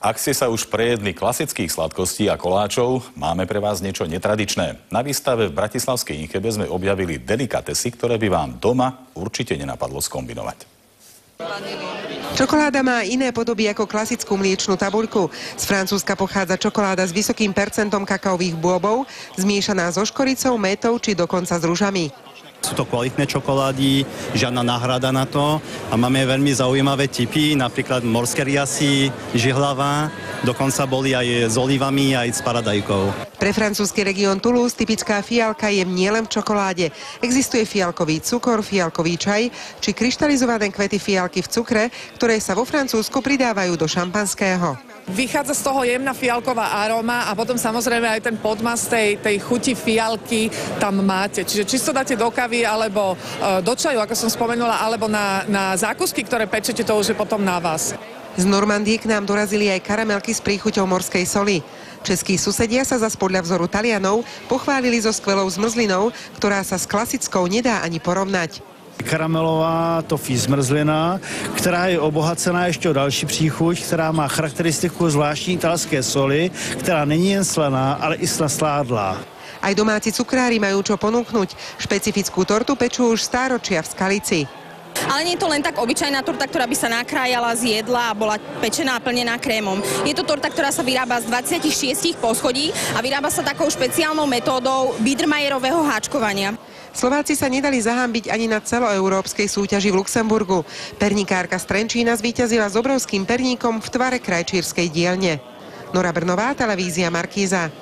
Ak ste sa už prejedli klasických sladkostí a koláčov, máme pre vás niečo netradičné. Na výstave v bratislavskej Inchebe sme objavili delikatesy, ktoré by vám doma určite nenapadlo skombinovať. Čokoláda má iné podoby ako klasickú mliečnú tabuľku. Z Francúzska pochádza čokoláda s vysokým percentom kakaových bôbov, zmiešaná so škoricou, mätou či dokonca s ružami. Sú to kvalitné čokolády, žiadna náhrada na to a máme veľmi zaujímavé typy, napríklad morské riasy, žihlava, dokonca boli aj s olivami, aj s paradajkou. Pre francúzsky región Toulouse typická fialka je nielen v čokoláde. Existuje fialkový cukor, fialkový čaj či kryštalizované kvety fialky v cukre, ktoré sa vo Francúzsku pridávajú do šampanského. Vychádza z toho jemná fialková aróma a potom samozrejme aj ten podmas tej chuti fialky tam máte. Čiže čisto dáte do kavy alebo do čaju, ako som spomenula, alebo na zákusky, ktoré pečete, to už je potom na vás. Z Normandie k nám dorazili aj karamelky s príchuťou morskej soli. Českí susedia sa zas podľa vzoru Talianov pochválili so skvelou zmrzlinou, ktorá sa s klasickou nedá ani porovnať. Karamelová toffee zmrzlina, která je obohacená ještě o další příchuť, která má charakteristiku zvláštní italské soli, která není jen slaná, ale i sládlá. Aj domáci cukrári majú čo ponúknuť. Špecifickú tortu pečú už stáročia v Skalici. Ale nie je to len tak obyčajná torta, ktorá by sa nakrájala, zjedla a bola pečená a plnená krémom. Je to torta, ktorá sa vyrába z 26 poschodí a vyrába sa takou špeciálnou metódou Biedermeierového háčkovania. Slováci sa nedali zahambiť ani na celoeurópskej súťaži v Luxemburgu. Pernikárka z Trenčína zvíťazila s obrovským perníkom v tvare krajčírskej dielne. Nora Brnová, televízia Markíza.